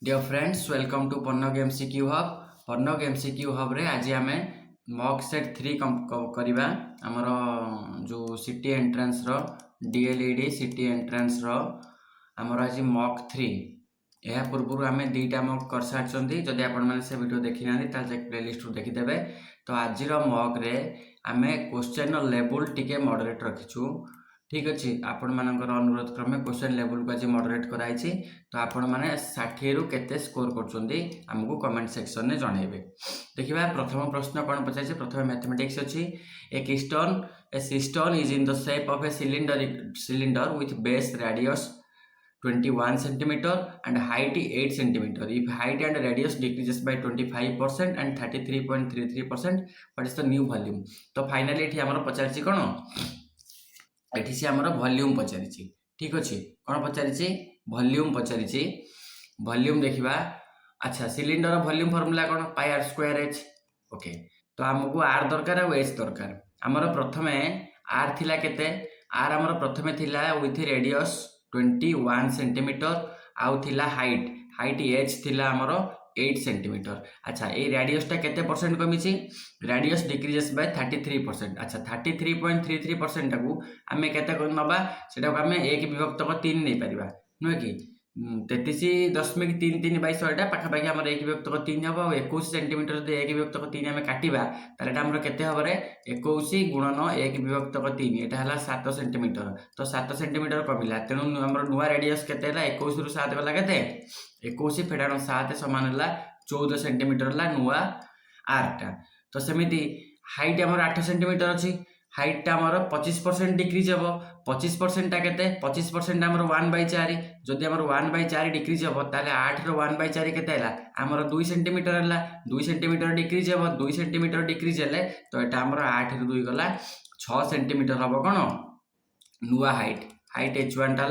Dear friends welcome to Pannag MCQ hub. Pannag MCQ hub रे आज आम मॉक सेट 3 करवा आमर जो सिटी एंट्रेंस रो डीएलईडी सिटी एंट्रेंस रो आमर आज मॉक 3 यह पूर्व आम दुईटा मॉक कर सारी जदि आपण से वीडियो देखी ना प्लेलिस्ट देखीदे। तो आज मॉक रे आम क्वेश्चन लेवल टिके मॉडरेट रखीचु। ठीक अच्छे आपण मानकर अनुरोध क्रमे क्वेश्चन लेवल को आज मॉडरेट कराई। तो आपण मैंने 60 रु केते स्कोर करमको कमेंट सेक्शन में जनइबे। देखिए प्रथम प्रश्न कौन पचार प्रथम मैथमेटिक्स अच्छी a cistern is in the shape of a cylinder with base radius 21 centimeter and height 8 centimeter. If height and radius decreases by 25% and 33.33%, what is the new volume? तो finally ये आमर पचार कौन ये सी आमर वॉल्यूम पचारि। ठीक अच्छे कौन पचारि वॉल्यूम पचारि। वॉल्यूम देखा अच्छा सिलिंडर वॉल्यूम फॉर्मूला कौन पाई आर स्क्वायर एच। ओके तो आमको आर दरकार और एच दरकार। आमर प्रथमे आर थिला केते आर आमर प्रथमे थिला विथ रेडियस 21 सेंटीमीटर आउ थिला हाइट एच थिला आमर 8 सेंटीमीटर। अच्छा ये रेडियसटा केते परसेंट कमी रेडियस डिक्रीजेस बाय 33%। अच्छा 33.33% टाकू आम के नवा से आम 1 विभक्त 3 नहीं पार नुहे कि 33.33/100 पाखापाखि आम 1 विभक्त 3 हम 21 सेंटीमीटर जो 1 विभक्त 3 आम काटा तार केते हम 21 गुणन 1 विभक्त 3 यहाँ 7 सेंटीमीटर। तो 7 सेंटीमीटर कमिला तेणु आम नुआ रेडियस के 21 रु 7 गला के 21 फेडाण 7 सामान 14 सेंटीमीटर नुआ आरटा। तो सेमती हाइट आम 8 सेंटीमीटर अच्छी हाइटा आमर 25% डिक्रीज हम 25% के 25% आमर 1/4 जदि आमर 1/4 डिक्रीज हम ताले 8 रो 1/4 के आमर 2 सेंटीमीटर है 2 सेंटीमीटर डिक्रीज हम 2 सेंटीमीटर डिक्रीज है तो यहाँ आमर 8 रु 2 गला 6 सेंटीमीटर हम कौन नुआ हाइट H1 टा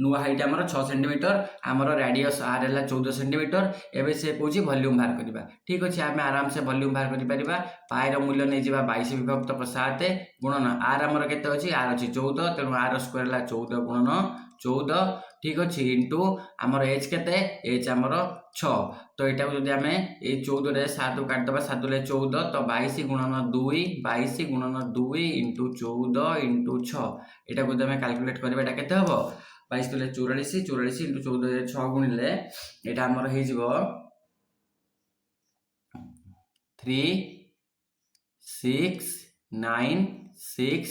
नुआ हाइट आमर 6 सेंटीमीटर आमर रेडियस आर है 14 सेंटीमीटर। एवं से कौन वॉल्यूम बाहर करवा। ठीक अच्छे आम आराम से वॉल्यूम बाहर कर पाएर मूल्य नहीं जावा 22 विभक्त 7 गुणन आर आमर के आर अच्छी 14 तेणु आर स्क्वायर 14 गुणन 14। ठीक अच्छे इंटू आमर एच के एच आमर 6। तो यहाँ को जब आम ये 14 7 काटिदेव 7 14 तो 22 गुणन 2 22 गुणन 2 इंटू 14 इंटू 6 यहाँ को जब कैलकुलेट करें के हम 22 तो 44 44 इंटू 14 6 गुणिले यहाँ आमर हो 3696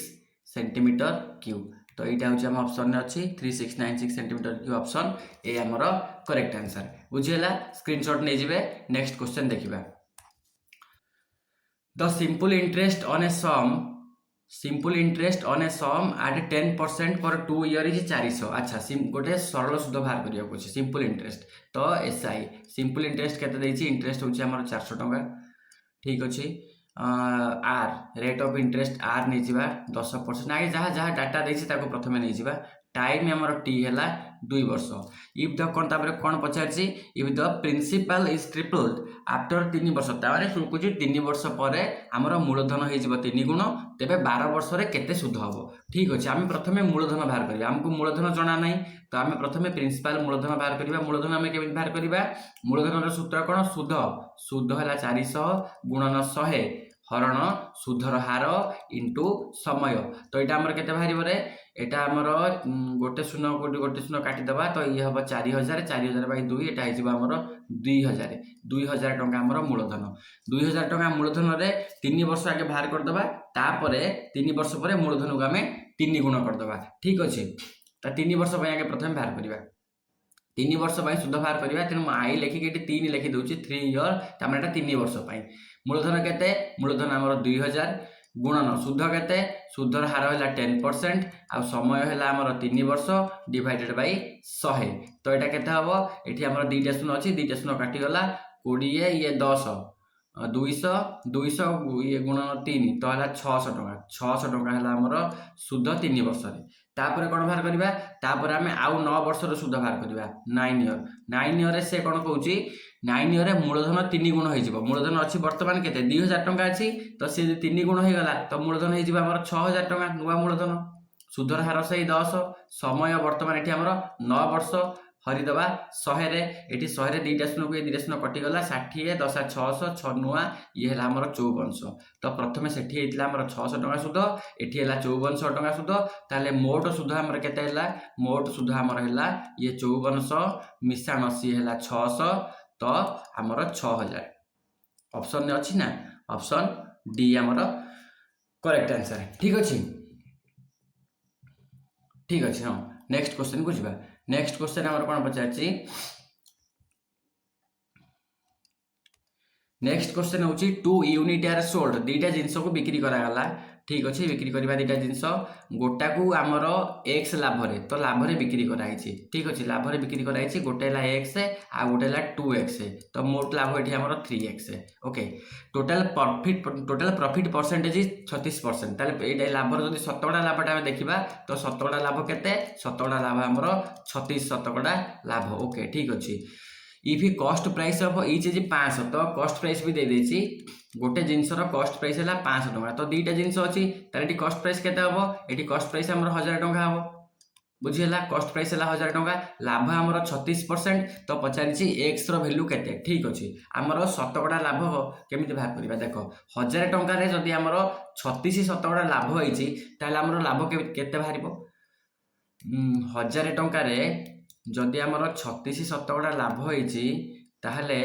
सेंटीमीटर क्यूब। तो यहाँ हूँ आम ऑप्शन अच्छी 3696 सेंटीमीटर क्यूब ऑप्शन ये आमर करेक्ट आंसर बुझीगला। स्क्रीनशॉट नहीं जाए। नेक्स्ट क्वेश्चन देखिए the simple interest on a sum at 10% for 2 year is 400। अच्छा गोटे सरल सुध बाहर करने सिंपल इंटरेस्ट तो एसआई सिंपल इंटरेस्ट के इंटरेस्ट हूँ आम 400 टका। ठीक अच्छे R rate of interest R नहीं जावा 10% आगे जहाँ जहाँ डाटा देती प्रथम नहीं जावा। टाइम आमर टी है 2 वर्ष। इफ द कौन पचार if the principal is tripled after 3 वर्ष तार कुछ 3 वर्ष पर आमर मूलधन हो 3 गुण तेरे 12 वर्ष केते सुध हम। ठीक अच्छे आम प्रथम मूलधन बाहर करवा आमको मूलधन जना ना तो आम प्रथम प्रिंसिपल मूलधन बाहर करवा। मूलधन आम केमी बाहर करवा मूलधन सूत्र कौन सुध है 400 गुणन 100 हरण सुधर हार इंटू समय। तो यहाँ आमर के बाहर यहाँ आमर गोटे शून्य गोटे शून्य काटिदेवा तो ये हम 4000 4000/2 यहाँ होमर 2000 टଙ୍କା आमर मूलधन 2000 टଙ୍କା मूलधन 3 वर्ष आगे बाहर करदे तापर 3 वर्ष पर मूलधन को आम 3 गुण करदे। ठीक अच्छे तो 3 वर्ष आगे प्रथम बाहर करवा 3 वर्ष सुध बाहर करवा तेणु आई लेखिक ये 3 लिखी दूसरी 3 ईयर तमें 3 वर्ष मूलधन के मूलधन आमर 2000 गुणन सुध के सुधर हार है 10% आ समय है आमर 3 वर्ष डिवाइडेड बाय 100। तो यहाँ के हम ये आमर 2टा शून्य अच्छी 2टा शून्य काटिगला 20 ये 10 200 ये गुणन 3 तो है 600 टका 600 टका है आमर सुध 3 वर्ष। तापर कौन बाहर करवा तापर आम आउ 9 वर्ष सुध बाहर करवा 9 ईयर से कौन कौच 9 ईयर मूलधन 3 गुण हो मूलधन अच्छी बर्तमान के 2000 टଙ୍କା अच्छी तो सी 3 गुण हो गला तो मूलधन हो 6000 टଙ୍କା नुआ मूलधन सुधर हार से 10 समय बर्तमान ये आमर 9 वर्ष हरिदबा 100 रे एठी 100 रे 2टा शून्य को 2टा शून्य कटिगला 60 10 600 6 नुआ ये है हमर 5400 तो प्रथमे सेठी हेतला हमर 600 टका सुध एठी हैला 5400 टका सुध ताले मोट सुध हमर केते हैला मोट सुध हमर हैला ये 5400 मिशाण सी हैला 600 तो हमर 6000 ऑप्शन ने अछि ना ऑप्शन डी हमर करेक्ट आंसर ठीक अछि हाँ नेक्स्ट क्वेश्चन को जीवा नेक्स्ट क्वेश्चन हमर कोन पचारछि नेक्स्ट क्वेश्चन होची 2 यूनिट आर सोल्ड दीटा जिंस को बिक्री करा गला ठीक अछि बिक्री करबा दीटा जिंस गोटा को हमर x लाभ रे तो लाभ रे बिक्री कराई छी ठीक अछि लाभ रे बिक्री कराई छी गोटे ला x आ गोटे ला 2x तो मोट लाभ एठी हमर 3x okay total profit percentage 36% ताले एटा लाभ रे जदी 70 लाभटा हम देखिबा तो 70 लाभ केते 70 लाभ हमर 36% लाभ ओके ठीक अछि if cost price of each is 500 तो कॉस्ट प्राइस भी दे देछि गोटे जिंस रो कॉस्ट प्राइस हैला 500 टका तो दीटा जिंस अछि तार एटी कॉस्ट प्राइस केते हबो एटी कॉस्ट प्राइस हमर 1000 टका हबो बुझिला कॉस्ट प्राइस हैला 1000 टका लाभ हमर 36% तो पचारिछि x रो वैल्यू केते ठीक अछि हमर 70 लाभ केमिति बाहर करबा देखो 1000 टका रे जदी हमर 36 70 लाभ होइछि ताले हमर लाभ केते बाहरिबो 1000 टका रे जदि आमर 36 70 लाभ होइछि ताहले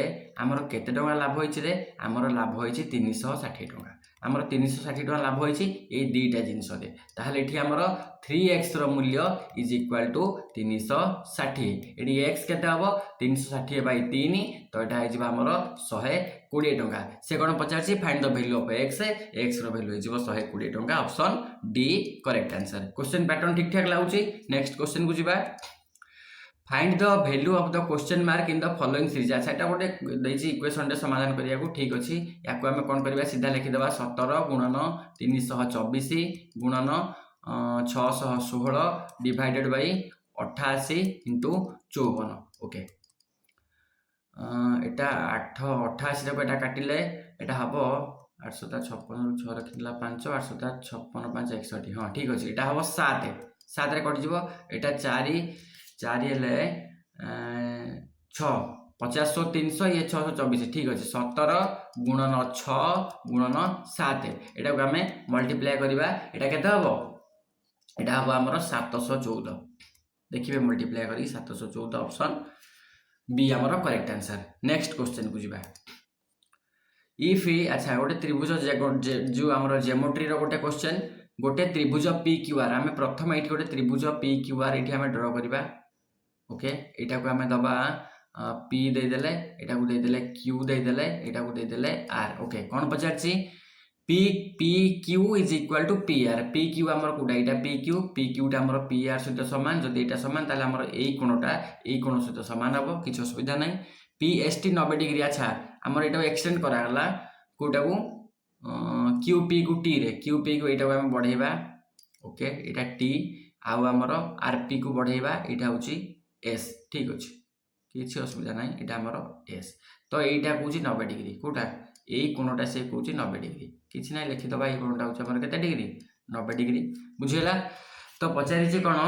आमर केते टका लाभ होइछि रे आमर लाभ होइछि 360 टका आमर 360 टका लाभ होइछि ए दीटा जिंस दे ताहले एठी आमर 3x रो मूल्य इज इक्वल टू 360 एठी x केते हबो 360 बाय 3 तो एटा आइ जिबा आमर 120 टका से कोन पचारछि find the value of x रो वैल्यू इजिबो 120 टका option D correct answer question pattern ठीक ठाक लागुछि नेक्स्ट क्वेश्चन को जिबा find the value of the question mark in the following series अच्छा एटा गोटे देछि इक्वेशन रे समाधान करिया को ठीक अछि याको हम कोन करबा सीधा लिखि देबा 17 गुणन 324 गुणन 616 डिवाइडेड बाय 88 इनटू 54 ओके एटा 8 88 रे एटा काटिले एटा हबो 856 6 रखिला 5 856 5 61 हां ठीक अछि एटा हबो 7 7 रे कटि जिवो एटा 4 4 हेले 6 50 300 ये 624 ठीक अच्छे 17 गुणन 6 गुणन 7 एटा को आमे मल्टीप्लाई करबा एटा केते हबो एटा हबो हमर 714 देखिबे मल्टीप्लाई करी 714 ऑप्शन बी हमर करेक्ट आंसर नेक्स्ट क्वेश्चन को जिबा इफ अच्छा गोटे त्रिभुज जो हमर ज्योमेट्री रो गोटे क्वेश्चन गोटे त्रिभुज PQR आमे प्रथम एठी गोटे त्रिभुज PQR एठी आमे ड्रा करबा ओके एटा को हमें दबा p दे देले एटा को दे देले q दे देले एटा को दे देले r ओके कोन पचारछि pq is equal to pr pq हमर कोडा एटा pq टा हमर pr सहित समान जदि एटा समान ताले हमर एई कोण सहित समान हबो किछ असुविधा नै pst 90 डिग्री अच्छा हमर एटा एक्सटेंड करा गला कोटा को qp को t रे qp को एटा को हम बढ़ेबा ओके एटा t आउ हमर rp को बढ़ेबा एटा होची S ठीक अछि किछि असुविधा नै एटा हमर S तो एटा कहूची 90 डिग्री कोटा एई कोणटा से कहूची 90 डिग्री किछि नै लिखि दबा एई कोणटा होची हमर केते डिग्री 90 डिग्री बुझिला तो पचारि जे कोन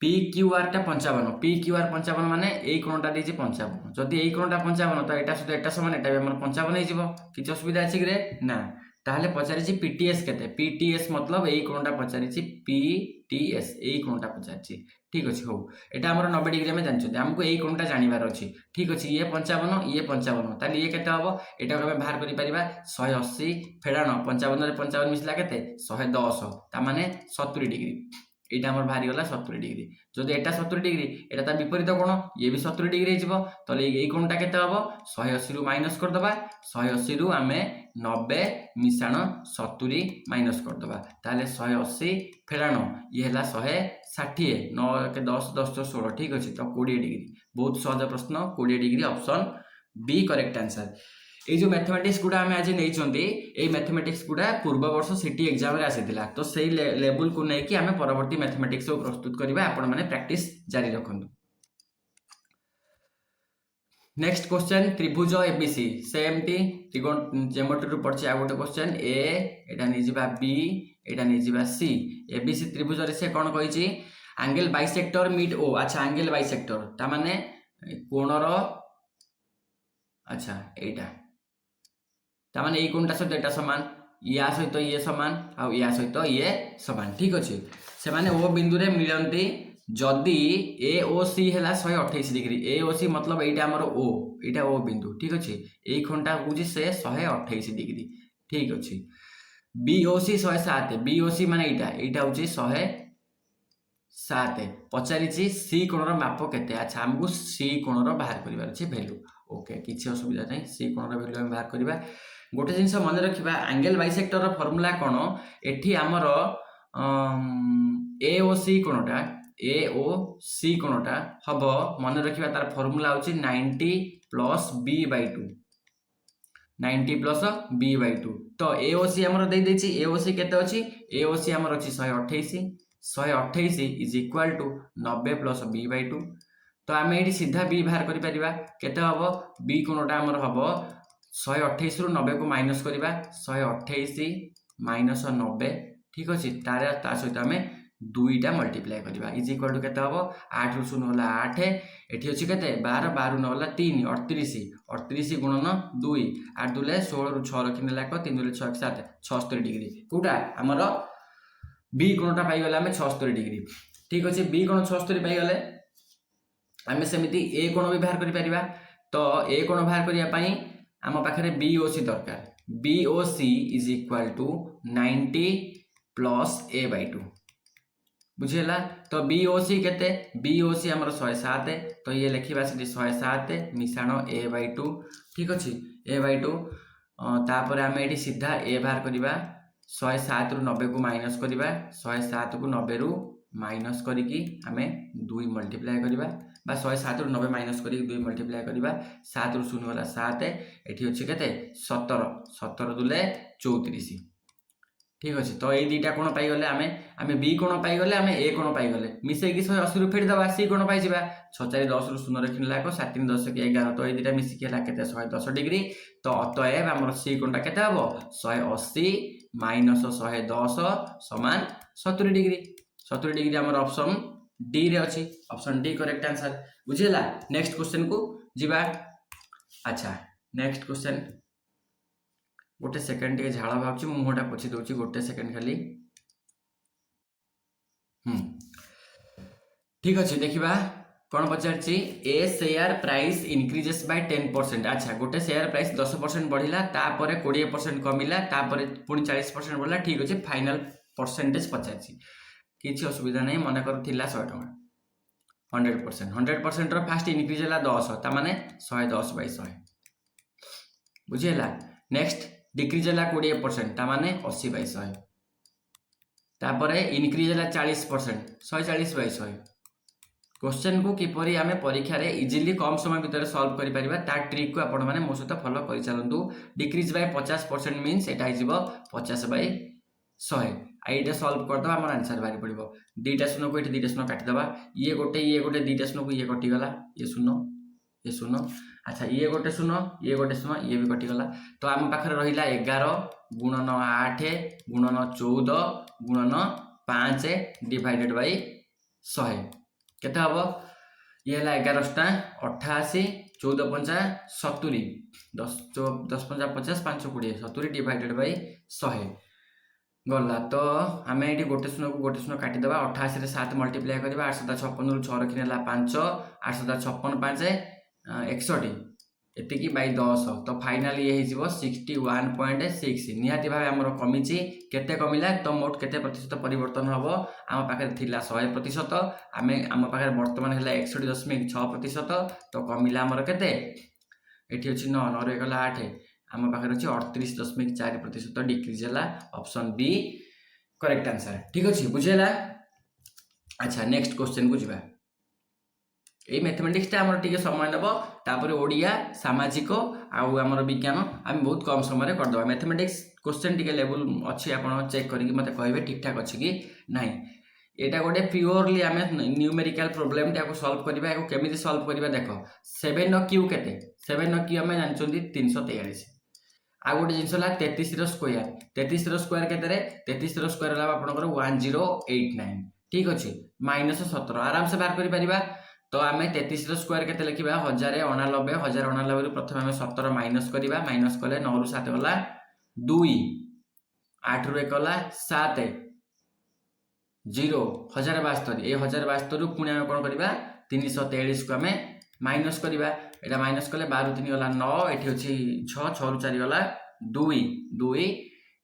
PQR टा 55 PQR 55 माने एई कोणटा देछि 55 जदि एई कोणटा 55 तो एटा सुद्धा एटा समान एटा हमर 55 नै जिवो किछि असुविधा अछि रे ना ताहले पचारि जे PTS केते PTS मतलब एई कोणटा पचारि जे PTS एई कोणटा पचारि जे ठीक अछि हो एटा हमर 90 डिग्री में जानछु हमको एई कोणटा जानिबार अछि ठीक अछि ये 55 ये 55 ताले ये केते हबो एटा को हम बाहर करि परिबा 180 फेडानो 55 रे 55 मिसला केते 110 ता माने 70 डिग्री एटा हमर बाहरी गला 70 डिग्री जदि एटा 70 डिग्री एटा ता विपरीत कोण ये भी 70 डिग्री हिजबो तले एई कोणटा केते हबो 180 रु माइनस कर दबा 180 रु हमें 90 मिशाण 70 माइनस कर दबा ताले 180 फेडानो ये हला 160 9 के 10 10 तो 16 ठीक अछि तो 20 डिग्री बहुत सहज प्रश्न 20 degree option B correct answer A जो मैथमेटिक्स गुडा हमें आज नहीं चंदी ए मैथमेटिक्स गुडा पूर्व वर्ष सिटी एग्जाम रे आसीतिला तो सेही लेवल को नै कि हमें परवर्ती मैथमेटिक्स को प्रस्तुत करबा आपण माने प्रैक्टिस जारी रखंतु नेक्स्ट क्वेश्चन त्रिभुज एबीसी सेम टी त्रिकोण ज्योमेट्री रु पड़छि आ गोटे क्वेश्चन ए एटा नै जिबा बी एटा नै जिबा सी एबीसी त्रिभुज रे से कोन कहिछि एंगल बाइसेक्टर मीट ओ अच्छा एंगल बाइसेक्टर ता माने कोणर अच्छा एटा ता माने एई कोणटा सहित एटा समान या सहित ये समान आ या सहित ये समान ठीक अछि से माने ओ बिंदु रे मिलंती जदि ए ओ सी हैला 128 डिग्री ए ओ सी मतलब एटा हमर ओ एटा ओ बिंदु ठीक अछि एई कोणटा होउची से 128 डिग्री ठीक अछि बी ओ सी 107 बी ओ सी माने एटा होउची 107 पचारिछि सी कोणर माप केते अच्छा हमकु सी कोणर बाहर करिवार अछि वैल्यू ओके किछि असुविधा नै सी कोणर वैल्यू हम बाहर करिवा गोटे जिनस मन रखिबा एंगल बाइसेक्टर रो फार्मूला कोन एठी हमर ए ओ सी कोणटा ए ओ सी कोणटा हबो मन रखिबा तार फार्मूला होची 90 plus B by 2 90 plus B by 2 तो ए ओ सी हमर दे देछि ए ओ सी केते अछि ए ओ सी हमर अछि 128 is equal to 90 plus B by 2 तो आम ये सीधा बी बाहर करि परिबा केते हबो बी कोणटा हमर हबो 128 रु 90 को माइनस करिबा 128 माइनस 90 ठीक अछि तारे ता सहित हमें दुईटा मल्टीप्लाई करिबा इज इक्वल टू केते हबो 8 रु 0 होला 8 एठी अछि केते 12 12 रु 9 होला 3 38 38 गुणन 2 8 दुले 16 रु 6 रखिने लाक 3 दुले 6 7 76 डिग्री कोटा हमर बी कोणटा पाई गले हमें 76 डिग्री ठीक अछि बी कोण 76 पाई गले हमें सेमिति ए कोण भी बाहर करि परिबा तो ए कोण बाहर करिया पई आम पाखे बी ओ सी दरकार B O C is equal to 90 plus A by 2 बुझेला तो बी ओ सी केते बी ओ सी हमर 107 तो ये लिखिबा से 107 मिसाण ए बाय 2 ठीक अछि ए बाय 2 तापर आम एठी सीधा ए बाहर करिबा 107 रु 90 को माइनस करिबा 107 को 90 रु माइनस करिकी आमे 2 मल्टीप्लाई करिबा बा 107 रु 90 माइनस करिकी 2 मल्टीप्लाई करिबा 7 रु 0 होला 7 एठी अछि केते 17 17 दुले 34 ठीक अछि तो ए दुईटा कोण पाई गले आमे बी कोण पाई गले आमे ए कोण पाई गले मिसै कि 180 रु फेड दबा सी कोण पाई जिबा 6 4 10 रु 0 रखिन लाको 7 3 10 के 11 तो ए दुईटा मिसि के ला केते 110 डिग्री तो अतएव हमर सी कोणटा केते हबो 180 माइनस 110 समान 70 डिग्री 70 डिग्री हमर ऑप्शन डी रे अछि ऑप्शन डी करेक्ट आंसर बुझिला नेक्स्ट क्वेश्चन को जिबा अच्छा नेक्स्ट क्वेश्चन गोटे सेकंड के झाड़ा भाबछि मुहटा पोछि दोछि गोटे सेकंड खाली ठीक अछि देखिबा कोन पचारछि ए शेयर प्राइस इंक्रीजेस बाय 10% अच्छा गोटे शेयर प्राइस 10% बढ़िला तापरे 20% कमिला तापरे पुनी 40% बढ़ला ठीक अछि फाइनल परसेंटेज पचारछि किछि असुविधा नै मने कर थिला 100 टका 100% रो फास्ट इंक्रीज हला 10 ता माने 110 बाय 100 बुझिला नेक्स्ट डिक्रीज हला 20% ता माने 80 बाय 100 तापरे इंक्रीज हला 40% 140 बाय 100 क्वेश्चन को किपरि आमे परीक्षा रे इजीली कम समय भीतर सॉल्व करि परिबा ता ट्रिक को आपण माने मो सहित फॉलो करि चलंतु decrease by 50% means Etah हिजबो 50 bye 100 iota solve कर दबा हमर आंसर बारी पड़िबो दुईटा शून्य को एठी दुईटा शून्य काटि दबा ये गोटे दुईटा शून्य को ये कटि गला ये शून्य अच्छा ये गोटे शून्य ये भी कटि गला तो आम पाखरे रहिला 11 गुणन 8 गुणन 14 गुणन 5 डिवाइडेड बाय 100 केते हबो ये हला 11 टा 88 14 पंचा 70 10 5 50 5 20 70 डिवाइडेड बाय 100 गला तो आम ये गोटे शून्य काटि दबा 88 रे 7 मल्टीप्लाई करबा 856 रु 6 रखिनेला 5 856 5 61 एतिकी बाय 10 तो फाइनली ये हिजबो 61.6 निहाती भाबे हमर कमिची केते कमिला तो मोट केते प्रतिशत परिवर्तन हबो आम पाखे थिला 100% आमे आम पाखे वर्तमान हैला 61.6% तो कमिला हमर केते एठी अछि 9 9 रे गला 8 आम पाखे अछि 38.4% डिक्रीज हला ऑप्शन बी करेक्ट आंसर ठीक अछि बुझेला अच्छा नेक्स्ट क्वेश्चन को जिबा ए मैथमेटिक्स टा हमर टिके समय नबो तापर ओडिया सामाजिक आउ हमर विज्ञान हम बहुत कम समय रे कर दबा मैथमेटिक्स क्वेश्चन टिके लेवल अछि आपण चेक करिक मते कहबे ठीक ठाक अछि कि नाही एटा गोटे प्योरली हमें न्यूमेरिकल प्रॉब्लम टा को सॉल्व करबा एको केमिति सॉल्व करबा देखो 7 न क्यू केते 7 न क्यू हमें जानचोंदी 343 आ गोटे जिंसला 33 रो स्क्वायर केते रे 33 रो स्क्वायर हला आपनकर 1089 ठीक अच्छे -17 आराम से बाहर करिपरिबा। तो आम 33 स्क्वायर के लिखा 1089 1089 रु प्रथम आम 17 माइनस करवा माइनस कले 9 रु 7 गला 2 8 रु 1 गला 7 0 1072 ये 1072 रु पुणी आम कौन करवा 343 को आम माइनस करवा यहाँ माइनस कले 12 3 गला 9 ये अच्छी 6 6 रु 4 गला 2 2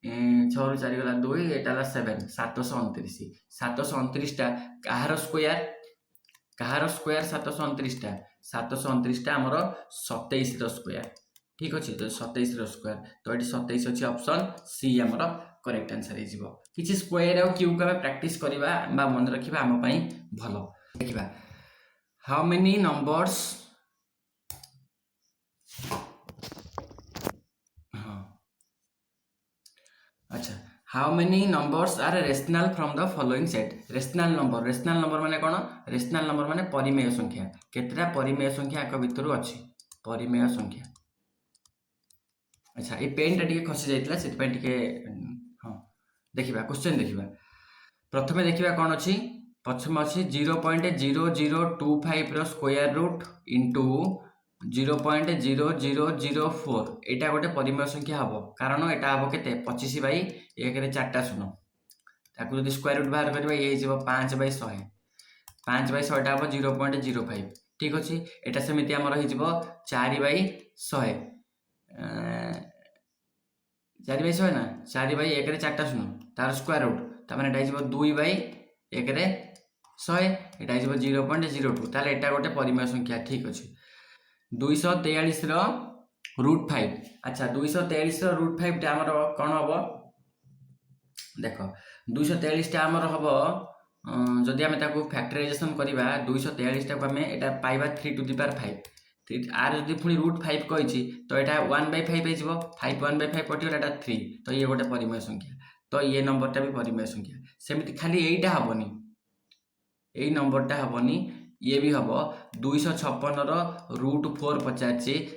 6 रु 4 गला 2 यहाँ 7 729 729 टा कहार स्क्वायर कहार स्क्वायर 729 टा 729 टा आमर 27 स्क्वायर ठीक अच्छे तो 27 स्क्वायर तो ये 27 अच्छी ऑप्शन सी आमर करेक्ट आंसर हो किसी स्क्वायर और क्यू को प्रैक्टिस करवा मन रखा आम भल देखा हाउ मेनी नंबर्स हाँ अच्छा how many numbers are rational from the following set rational number माने कौन रेशनल नंबर माने परिमेय संख्या केतटा परिमेय संख्या एक भितर अच्छी परिमेय संख्या अच्छा ये पेन टा खसी जाइए से हाँ देखा क्वेश्चन देखा प्रथम देखा कौन अच्छी प्रथम अच्छी 0.0025 स्क्वायर रूट इंटू 0.0004 यहाँ गोटे परिमेय संख्या हम कारण यहाँ हम के 25/1 ताकू जो स्क्वायर रूट बाहर करवा ये 5/100 5/100 हम 0.05 ठीक अच्छे यहाँ सेमती आमर हो 4/100 4/100 ना 4/1 4 तार स्क्वायर रूट तार 2/100 यहाँ 0.02 ताले यहाँ गोटे परिमेय संख्या ठीक अच्छे 243 √5 अच्छा 243 √5 टा आमर कौन हम देख 243 टा आमर हम जदि आम फैक्टराइजेशन करवा 243 टाक आम यहाँ पाइबा 3 टू द पावर 5 आर जब पुणी √5 कही तो यहाँ 1/5 हो 5 1/5 पटिगला यहाँ 3 तो ये गोटे परिमेय संख्या तो ये नंबरटा भी परिमेय संख्या सेमती खाली यहीटा हेनी यही नंबरटा हेनी ये भी हम 256 √4 पचार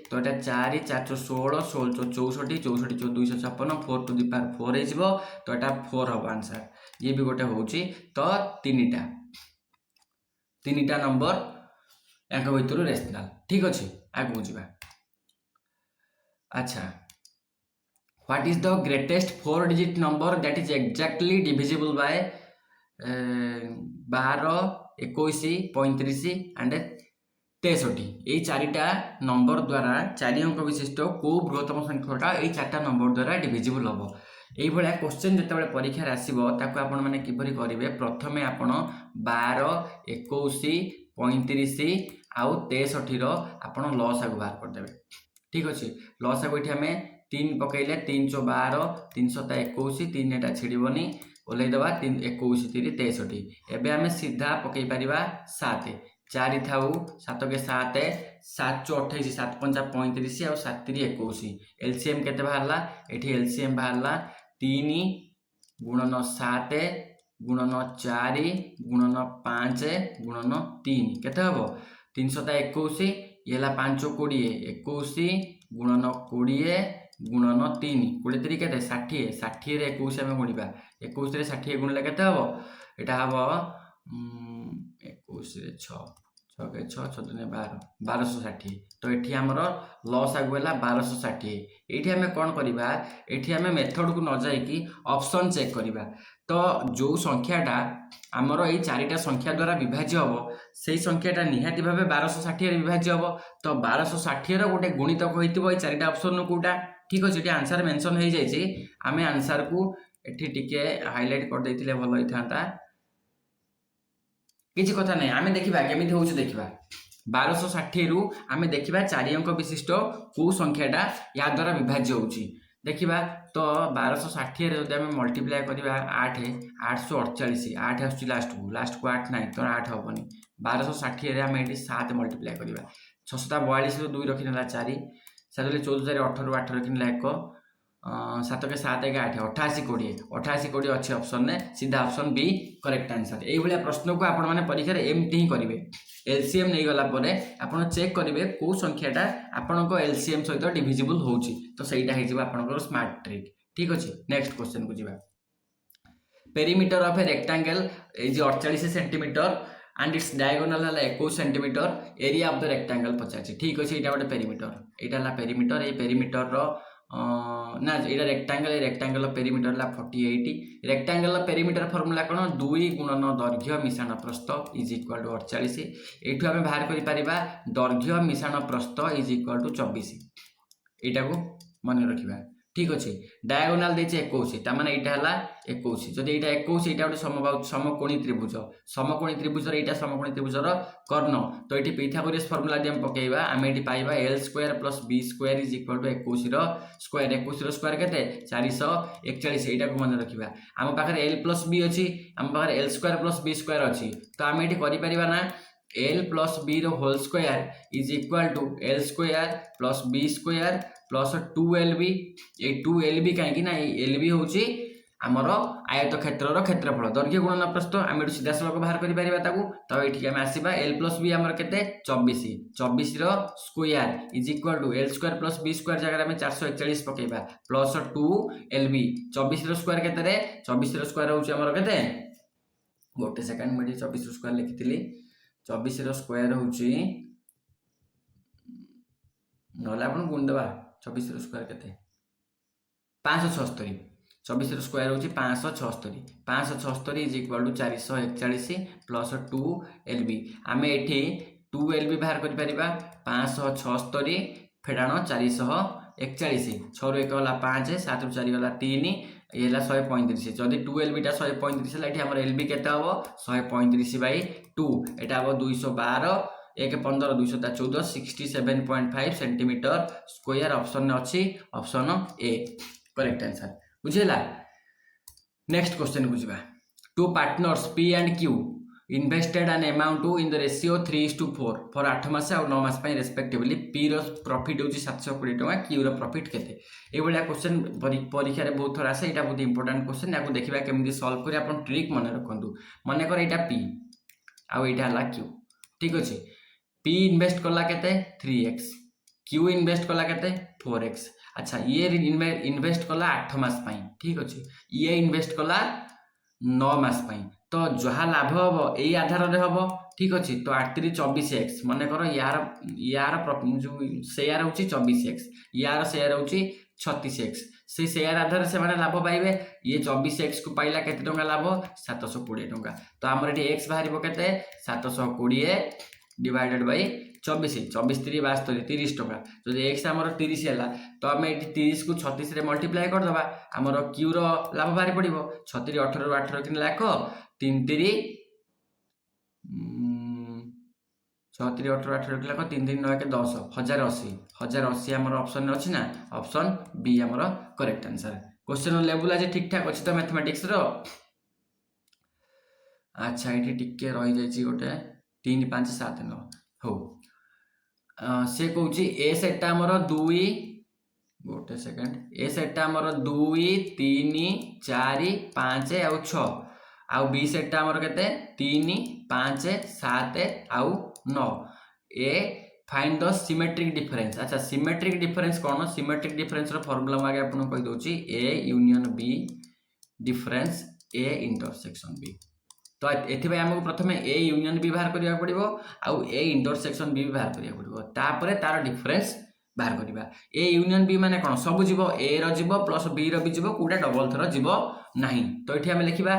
तो यहाँ 4 416 16 64 64 256 4 टू द पावर 4 हो तो यहाँ 4 हम आंसर ये भी गोटे हूँ तो तीन टा नंबर एक भर रेशनल ठीक अच्छे आगू जा अच्छा what is the greatest 4 digit number that is exactly divisible by 12 21 35 and 63 यही 4टा नंबर द्वारा 4 अंक विशिष्ट कौ बृहत्तम संख्याटा यही 4टा नंबर द्वारा डिविजिबल हम यही भाया क्वेश्चन जिते परीक्षार आसो आपण मैंने किपरि करेंगे प्रथम आपण 12 21 35 आउ 63 आपण लसागु बाहर करदे ठीक अच्छे लसागु ये आम 3 पकईले 3 × 12 3 × 21 3 एटा छिड़बनी ओल्लैदबा 3 21 3 63 एबे आम सीधा पकई पारिबा 7 4 थाऊ 7 के 7 7 × 28 7 × 5 35 आउ 7 × 21 एलसीएम केते बाहरला एठी एलसीएम बाहरला 3 × 7 × 4 × 5 × 3 केते हबो 321 ये 5 20 21 गुणन 20 गुणन 3 23 के 60 60 रे 21 आम गुणा 21 रे 60 गुणिले के हम यहाँ हम 21 रे 6 6 के 6 6 12 1260 तो ये आमर लस आगु है 1260 ये आम कौन करवा ये आम मेथड को न जाकि ऑप्शन चेक करवा तो जो संख्याटा आमर ये 4टा संख्या द्वारा विभाज्य हम से संख्याटा निहाती भाव 1260 विभाज्य हम तो 1260 गोटे गुणितक होती 4टा ऑप्शन कौटा ठीक अच्छे ये आंसर मेंशन हो जाए आम आंसर को एठी टिके हाइलाइट कर देथिले भल होइथांता किसी कथा नहीं आम देखा केमी हो देखा 1260 रु आम देखा 4 अंक विशिष्ट कौ संख्याटा या द्वारा विभाज्य होची देखा तो 1260 जब आम मल्टीप्लाय करवा 8 848 8 आस लास्ट को 8 ना तो 8 हेनी 1260 आम ये 7 मल्टीप्लाय करवा 642 2 रखिना 4 7 14 18 8 रखिना 1 7 के 7 1 8 88 20 88 20 अच्छे ऑप्शन ने सीधा ऑप्शन बी करेक्ट आंसर यही प्रश्न को आपण मैंने परीक्षा एमती ही करेंगे एलसीएम नहीं गला आप चेक करेंगे कौ संख्याटा आपण एलसीएम सहित डिविजिबल होची तो सहीटा हो स्मार्ट ट्रिक ठीक अच्छे नेक्स्ट क्वेश्चन को जीवा perimeter of a rectangle is 48 centimetre and its diagonal है 21 centimetre area of the rectangle पचार ठीक अच्छे यहाँ गोटे पेरीमीटर यहाँ है पेरीमीटर ये पेरीमीटर ना ये रेक्टेंगल पेरीमीटर है 48 रेक्टेंगल पेरीमीटर फर्मूला कौन 2 गुणन दैर्घ्य मिश्रण प्रस्थ इज इक्वाल टू 48 ये आम बाहर कर दैर्घ्य मिश्रण प्रस्थ इज इक्वाल टू 24 यहाँ को मन रखा ठीक अच्छे डायगोनाल देचे 21 तार यहाँ है 21 जदि यहाँ 21 यहाँ गोटे समकोणी त्रिभुज यहाँ समकोणी त्रिभुजर कर्ण तो ये पिथागोरस फर्मूला आम पकेबा आम ये पाइबा l square plus B square is equal to 21 square 21 square के 441 यहाँ को मन रखा आम पाखे एल प्लस बी अच्छी आम पाखे L square plus B square अच्छी तो आम ये कर ना L plus B whole square is equal to L square plus B square plus 2lb ये 2lb कहीं एलबी हूँ आमर आयत क्षेत्र क्षेत्रफल दैर्घ्य गुणन प्रस्थ आम सीधा सड़क बाहर कर तो ये आम आसवा एल प्लस बी आमर के 24 square is equal to L square plus B square जगह आम 441 पकेबा प्लस 2lb 24 स्क्वायर के 24 स्क्वायर हूँ आमर के गोटे सेकेंड मुझे 24 स्क्वायर लिखी 24 स्क्वायर हूँ ना आप गुणदेवा 24 स्क्वायर के 576 24 स्क्वायर हूँ 576 is equal to 441 plus 2lb आम ये 2lb बाहर कर 576 फेडाण 441 6 1 गला 5 7 रु 4 गला 3 ये 135 जदि 2lb 135 है ये आम lb के 135/2 यहाँ हम 212 1 15 214 67.5 सेंटीमीटर स्क्वायर ऑप्शन अच्छी ऑप्शन ए करेक्ट आंसर बुझेला नेक्स्ट क्वेश्चन को जीवा two partners P and Q invested an amount in the ratio 3:4 for 8 मास और 9 मास रेस्पेक्टिवली पी रो प्रॉफिट होची 720 टका क्यू रो प्रॉफिट केते ए बलिया क्वेश्चन परीक्षा रे बहुत थोड़ा से एटा बहुत इंपोर्टेंट क्वेश्चन याको देखिबा केमि सॉल्व करी अपन ट्रिक मन रखंतु माने कर एटा पी आ एटा हला क्यू ठीक अछि पी इन्वेस्ट कला केते 3x क्यू इन्वेस्ट कला केते 4x अच्छा ये इन्वेस्ट कला 8 मास पई ठीक अछि ये इन्वेस्ट कला 9 मास पई तो जहा लाभ हम यही आधार रे हम ठीक अच्छे तो 8 3 24x मन कर यार जो शेयर हूँ 24x यार शेयर हूँ 36x से शेयर आधार से मैंने लाभ पाइबे ये 24x को पाइला केते टंका लाभ 720 टंका तो आमर ये x बाहर के 720 डिवाइडेड बाय 24 24 3 72 30 टंका जो एक्स आमर 30 है तो आम ये 30 को 36 रे मल्टीप्लाई करदे आमर क्यू रो लाभ बाहर पड़ो 36 18 18 कि लाख 3 3 36 18 18 कि लाख 3 3 9 के 10 1080 आमर ऑप्शन अच्छी ना ऑप्शन बी आमर करेक्ट आंसर क्वेश्चन लेवल आज ठीक ठाक अच्छी तो मैथमेटिक्स रो अच्छा ये टिके रही जाइए गोटे 3 5 7 9 हो से कौची ए सेटा आमर 2 गोटे सेकेंड ए सेटा आमर 2 3 4 5 आउ 6 आउ बी सेटा आमर केते 3 5 7 आउ 9 A find the symmetric difference अच्छा सिमेट्रिक डिफरेंस कौन सिमेट्रिक डिफरेंस रो फार्मूला आगे आपन कहि दोची A union B difference A intersection B तो एथिबे हमको प्रथमे ए यूनियन बी बाहर करिया पड़िबो आउ ए इंटरसेक्शन बी बाहर करिया पड़िबो तापरे तार डिफरेंस बाहर करिबा ए यूनियन बी माने कोन सब जीवो ए रो जीवो प्लस बी रो भी जीवो कोडा डबल थरो जीवो नाही तो एठी हम लिखिबा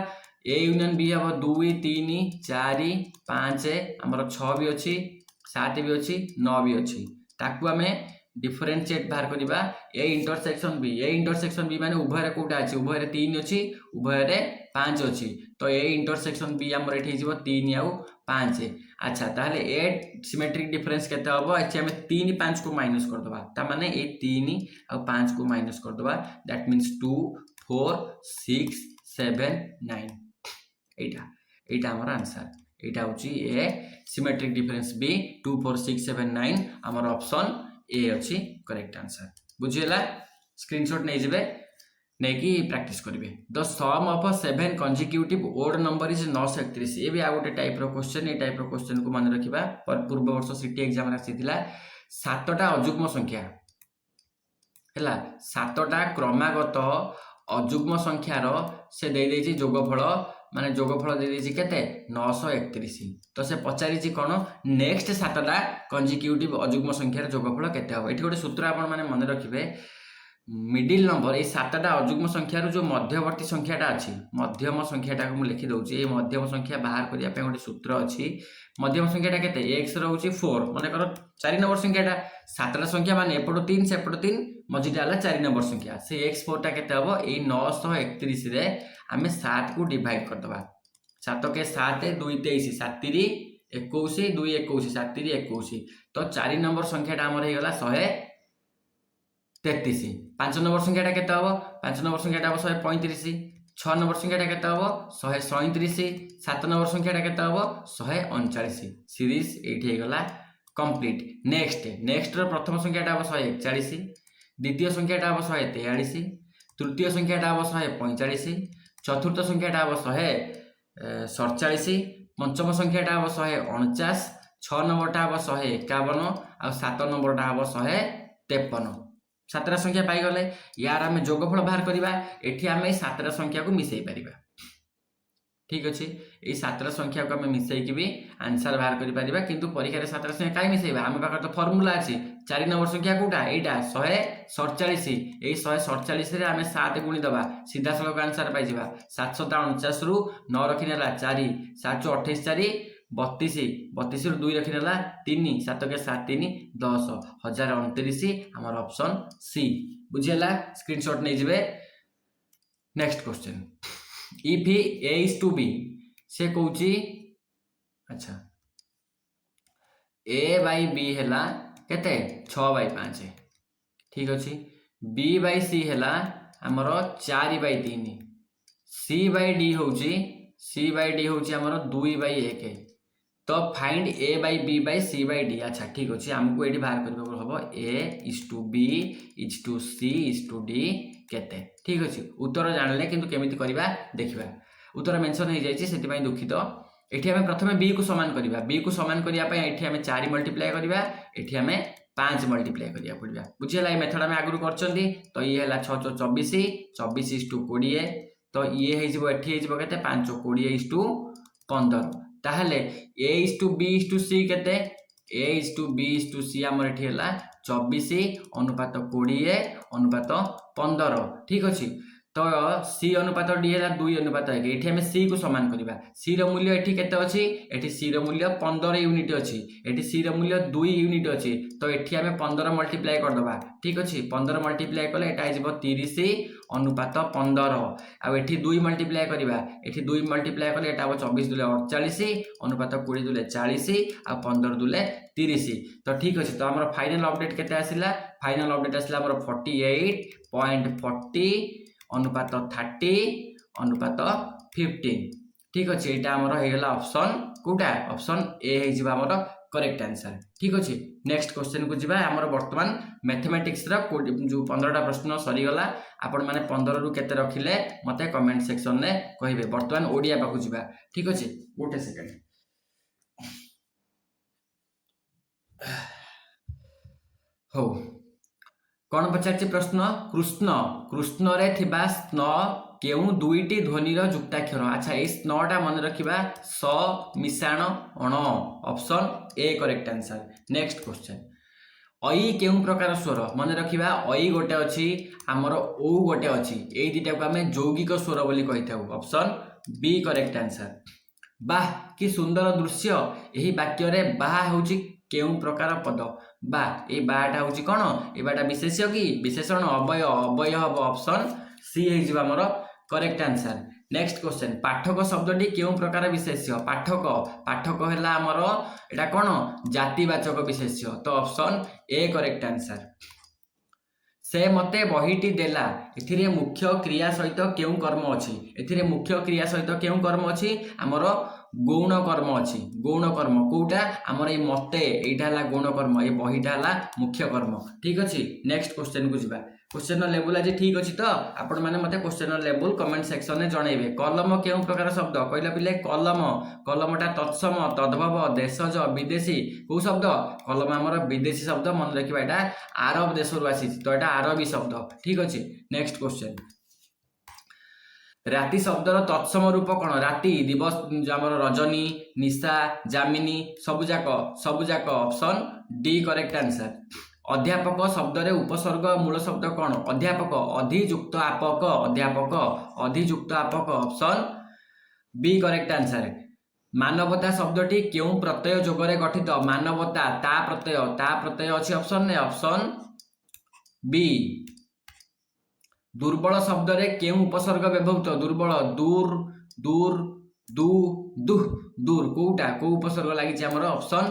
ए यूनियन बी हम 2 3 4 5 हमर 6 भी अछि 7 भी अछि 9 भी अछि ताकू हमें डिफरेंशिएट बाहर करिबा ए इंटरसेक्शन बी माने उभय रे कोडा अछि उभय रे 3 अछि उभय रे 5 अछि तो ए इंटरसेक्शन बी हमर एठी जीवो 3 आउ 5 अच्छा ताहले ए सिमेट्रिक डिफरेंस केते हबो एठी हम 3 5 को माइनस कर दबा ता माने ए 3 आउ 5 को माइनस कर दबा दैट मींस 2 4 6 7 9 एटा हमर आंसर एटा होची ए सिमेट्रिक डिफरेंस बी 2 4 6 7 9 हमर ऑप्शन ए अछि करेक्ट आंसर बुझियला स्क्रीनशॉट नै जेबे नै कि प्रैक्टिस करिवे the sum of 7 consecutive odd number is 931 ये भी आ गोटे टाइप रो क्वेश्चन ए टाइप रो क्वेश्चन को मन रखिबा पर पूर्व वर्ष सिटी एग्जाम रे आसीतिला 7टा अजुग्म संख्या हैला 7टा क्रमागत अजुग्म संख्यार से देदेछि जोगफल माने जोगफल देदेछि केते 931 तो से पचारिछि कोन नेक्स्ट 7टा कंजिक्यूटिव अजुग्म संख्यार जोगफल केते हो एठी गोटे सूत्र आपण माने मन रखिबे मिडिल नंबर ये 7टा अजुग्म संख्यार जो मध्यवर्ती संख्याटा अच्छी मध्यम संख्याटा को लिखि दउछि ये मध्यम संख्या बाहर करिया पे गोटे सूत्र अच्छी मध्यम संख्याटा केते x रहउछि 4 माने कर 4 नंबर संख्याटा 7टा संख्या माने एपटो 3 सेपटो 3 मझिटा हला 4 नंबर संख्या से x4 टा केते हबो ए 931 रे आमे 7 को डिवाइड कर दबा 7 के 7 2 23 7 3 21 2 21 7 3 21 तो 4 नंबर संख्याटा हमर हे गला 133 5 नंबर संख्याटा केते हबो 5 नंबर संख्याटा हबो 135 6 नंबर संख्याटा केते हबो 137 7 नंबर संख्याटा केते हबो 139 सीरीज एठी हे गला कंप्लीट नेक्स्ट रो प्रथम संख्याटा हबो 141 द्वितीय संख्याटा हबो 143 तृतीय संख्याटा हबो 145 चतुर्थ संख्याटा हबो 147 पंचम संख्याटा हबो 149 6 नंबरटा हबो 151 आ 7 नंबरटा हबो 153 सातटा संख्या पाई गले यार आमे जोगफल बाहर करिबा एठी आमे सातटा संख्या को मिसई परिबा ठीक अछि ए सातटा संख्या को आमे मिसई कि भी आंसर बाहर करि परिबा किंतु परीक्षा रे सातटा संख्या काई मिसईबा आमे पाकर तो फार्मूला अछि 4 नंबर संख्या कोटा एटा 147 ए 147 रे आमे 7 गुणी दबा सीधा सलग आंसर पाई जिबा 749 रु 9 रखिनेला 4 7 28 4 32 रु 2 रखिनेला 3 7 के 7 3 10 1029 हमर ऑप्शन सी बुझियला स्क्रीनशॉट नै जिवे next question if A is to B से कहूची अच्छा ए बाई बी हैला केते 6 बाई 5 ठीक अछि बी बाई सी हैला हमर 4 बाई 3 सी बाई डी होची हमर 2 बाई 1 तो find A by B by C by D अच्छा ठीक अच्छे आमको ये बाहर करबा हम A is to B is to C is to D केते ठीक अच्छे उत्तर जानले किंतु केमिति करबा देखिबा उत्तर मेंशन हो जाइए से दुखित एठी हमें प्रथमे बी को समान करबा बी को समान करिया पय एठी हमें 4 मल्टीप्लाई करबा एठी हमें 5 मल्टीप्लाई करिया पड़बा बुझियला ए मेथड हमें आगु करचंदी तो ये हला 6 24 24 इज टू 20 तो ये हे जिवो एठी हे जिवो केते 5 20 इज टू 15 ताहले A is to B is to C केते A is to B is to C हमर एठी हला 24 अनुपात 20 अनुपात 15 ठीक अछि तो सी अनुपात डी हला 2 अनुपात 1 एठी हम सी को समान करबा सी रो मूल्य एठी केते अछि एठी सी रो मूल्य 15 यूनिट अछि एठी सी रो मूल्य 2 यूनिट अछि तो एठी हम 15 मल्टीप्लाई कर दबा ठीक अछि 15 मल्टीप्लाई कले एटा आइबो 30 अनुपात 15 आ एठी 2 मल्टीप्लाई करबा एठी 2 मल्टीप्लाई कले एटा 24 दुले 48 अनुपात 20 दुले 40 आ 15 दुले 30 तो ठीक अछि तो हमर फाइनल अपडेट केते आसिला फाइनल अपडेट आसिला हमर 48.40 अनुपात 30 अनुपात 15 ठीक अच्छे यहाँ आमर होगा ऑप्शन कोटा ऑप्शन ए हो हमर करेक्ट आंसर ठीक अच्छे नेक्स्ट क्वेश्चन को जीवा हमर वर्तमान मैथमेटिक्स रो जो 15टा प्रश्न सरीगला आपण माने 15 रु केते रखिले मते कमेंट सेक्शन ने कहिबे वर्तमान ओडिया पाखु जीवा ठीक अच्छे गोटे सेकंड हो कौन पचार प्रश्न कृष्ण कृष्ण रे थिबा स्न केउ दुईटी ध्वनिर जुक्ताक्षर अच्छा ये स्नटा मन रखिबा स मिशाण अण option A correct answer next question अई केउ प्रकार स्वर मन रखिबा अई गोटे अछि हमर ओ गोटे अछि एई दिटा को हमें यौगिक स्वर बोली कहिथाउ ऑप्शन बी करेक्ट आंसर वाह कि सुंदर दृश्य एही वाक्य रे वाह होची केउ प्रकार पद बा ए बाटा होची कोन ए बाटा विशेष्य कि विशेषण अवय अवय हबो ऑप्शन सी हे जिबा हमर करेक्ट आंसर नेक्स्ट क्वेश्चन पाठक शब्दटी केउ प्रकार विशेष्य पाठक पाठक हैला हमर एटा कोन जातिवाचक विशेष्य तो ऑप्शन ए करेक्ट आंसर से मते बहीटी देला एथिरे मुख्य क्रिया सहित केउ कर्म अछि एथिरे मुख्य क्रिया सहित केउ कर्म अछि हमर गौण कर्म अछि गौण कर्म कोटा हमर ए मते एटा हला गौण कर्म ए बहीटा हला मुख्य कर्म ठीक अछि नेक्स्ट क्वेश्चन को जिबा क्वेश्चन लेवल आज ठीक अछि तो आपण माने मते क्वेश्चन लेवल कमेंट सेक्शन में जणाइबे कलम केउ प्रकार शब्द कहला पिले कलम कलमटा तत्सम तद्भव देशज विदेशी को शब्द कलम हमर विदेशी शब्द मन रखिबा एटा अरब देश रु आसी तो एटा अरबी शब्द ठीक अछि नेक्स्ट क्वेश्चन ରାତି ଶବ୍ଦର ତତ୍ସମ ରୂପ କ'ଣ? ରାତି, ଦିବସ, ଆମର ରଜନୀ, ନିଶା, ଯାମିନୀ, ସବୁଯାକ ଅପସନ୍ ଡି କରେକ୍ଟ ଆନ୍ସର। ଅଧ୍ୟାପକ ଶବ୍ଦରେ ଉପସର୍ଗ ମୂଳ ଶବ୍ଦ କ'ଣ? ଅଧ୍ୟାପକ, ଅଧିଯୁକ୍ତ ଆପକ, ଅଧ୍ୟାପକ, ଅଧିଯୁକ୍ତ ଆପକ, ଅପସନ୍ বি করেক্ট আনসার। মানবতা শব্দটি কেউ প্রত্যয় যোগরে গঠিত? মানবতা, তা প্রত্যয় ଅଛି অপশন এ, অপশন বি। দুর্বল শব্দরে কেউ উপসর্গ ব্যবহৃত? দুর্বল, দূর, দূর, দু, দুহ, দূর, কোউটা কোউ উপসর্গ লাগিছে আমার? অপশন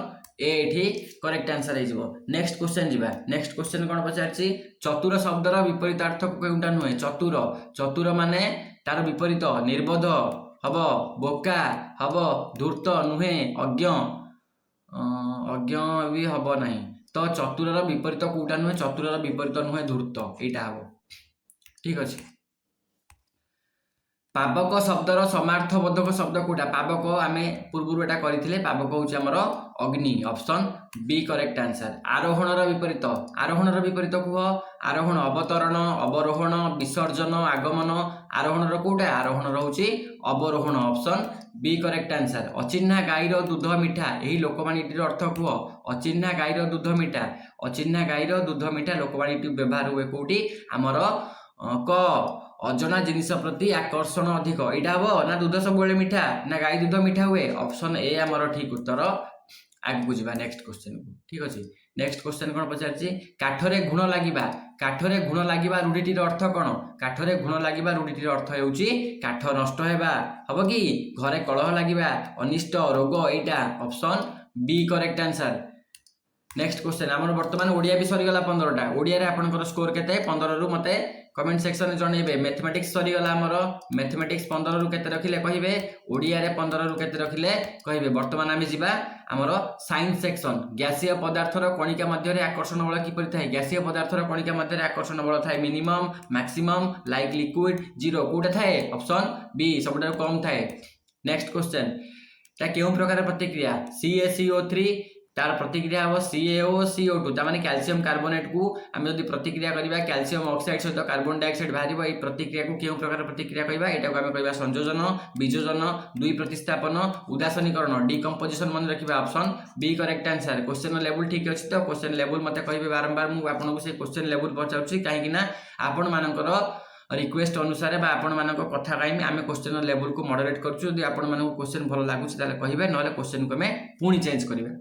এ এটি করেক্ট আনসার হয়ে যাব। নেক্সট কোশ্চেন যা। নেক্সট কোশ্চেন কোণ পচারছি? চতুর শব্দর বিপরীতার্থ কেউটা নুহে? চতুর, চতুর মানে তার বিপরীত নির্বোধ হব, ବୋକା হব, ଧୂର୍ତ୍ତ নুহে, অজ্ঞ, অজ্ঞ বি হব ନାହିଁ। তো চতুরর বিপরীত কোউটা নুহে? চতুরর বিপরীত নুহে ধূর্ত, এইটা হব। ঠিক আছে। পাবক শব্দর সমার্থবোধক শব্দ কোটা? পাবক আমি পূর্বরু এটা করিলে, পাবক হচ্ছে আমার অগ্নি, অপশন বি করেক্ট আনসার। আরোহণর বিপরীত, আরোহণর বিপরীত কুহ? আরোহণ, অবতরণ, অবরোহণ, বিসর্জন, আগমন। আরোহণর কোটা? আরোহণর হচ্ছে অবরোহণ, অপশন বি করেক্ট আনসার। অচিহ্না গাইর দুধ মিঠা, এই লোকবাণীটির অর্থ কুহ? অচিহ্না গাইর দুধ মিঠা, অচিহ্না গাইর দুধ মিঠা লোকবাণীটি ব্যবহার হুয়ে কোটি? আমার ক অজনা জিনিস প্রতি আকর্ষণ অধিক, এইটা হব না? দুধ সবুলে মিঠা না গাই দুধ মিঠা হুয়ে? অপশন এ আমার ঠিক উত্তর। আগুক যা নেক্সট কোশ্চেন কু। ঠিক আছে। নেক্সট কোশ্চেন কোণ পচারছি? কাঠরে গুণ লাগিবা, কাঠরে গুণ লাগিবা রূঢ়িটির অর্থ কোণ? কাঠরে গুণ লাগিবা রূঢ়িটির অর্থ ହେଉଛି কাঠ নষ্ট হেবা, হব কি? ঘরে কলহ লাগিবা, অনিষ্ট, রোগ, এইটা option B correct answer. Next question আমার বর্তমান ওড়িয়া বি সরিগলা 15টা। ওড়িয়ারে আপনার স্কোর কেতে? 15 মতে কমেন্ট সেকশন জনাইবে। ম্যাথমেটিক্স সরিগলা আমার, ম্যাথমেটিক্স 15 কেতে রখিলে কহিবে, ওড়িয়ারে 15 কেতে রখিলে কহিবে। বর্তমান আমি যা আমার সাইন্স সেকশন। গ্যাসীয় পদার্থর কণিকা মধ্যে আকর্ষণ বল কিপরি থাকে? গ্যাসীয় পদার্থর কণিকা মধ্যে আকর্ষণ বল থাকে minimum, maximum, like liquid, zero, কোটা থাকে? অপশন বি সবুঠাରୁ কম থাকে। নেক্সট কোশ্চেন, তা কেউ প্রকার প্রতিক্রিয়া? CaCO3 তার প্রতিক্রিয়া হব CaOCO2, তার মানে ক্যালসিয়াম কার্বোনেট কু আমি যদি প্রতিক্রিয়া করা ক্যালসিয়াম অক্সাইড সহ কার্বন ডাইঅক্সাইড বাহার, এই প্রতিক্রিয়া কেউ প্রকার প্রতিক্রিয়া কহা? এটাকে আমি কহা সংযোজন, বিযোজন, দুই প্রতিস্থাপন, উদাসনীকরণ, ডিকম্পোজিশন। মনে রাখবা option B correct answer. Question level ঠিক আছে তো? কোশ্চেন লেভেল মতো কহবে বারম্বার, মু আপনার সেই কোশ্চেন লেভেল পচারুছি কাହିଁକି না আপন মানকৰ রিকোয়েস্ট অনুসারে বা আপন মানক কথা কহিমি আমি কোশ্চেন লেভেল কু মডারেট করছু। যদি আপন মানক কোশ্চেন ভালো লাগুছে তাহলে কহিবে, নহলে কোশ্চেন কু আমি পুনি চেঞ্জ করিবা।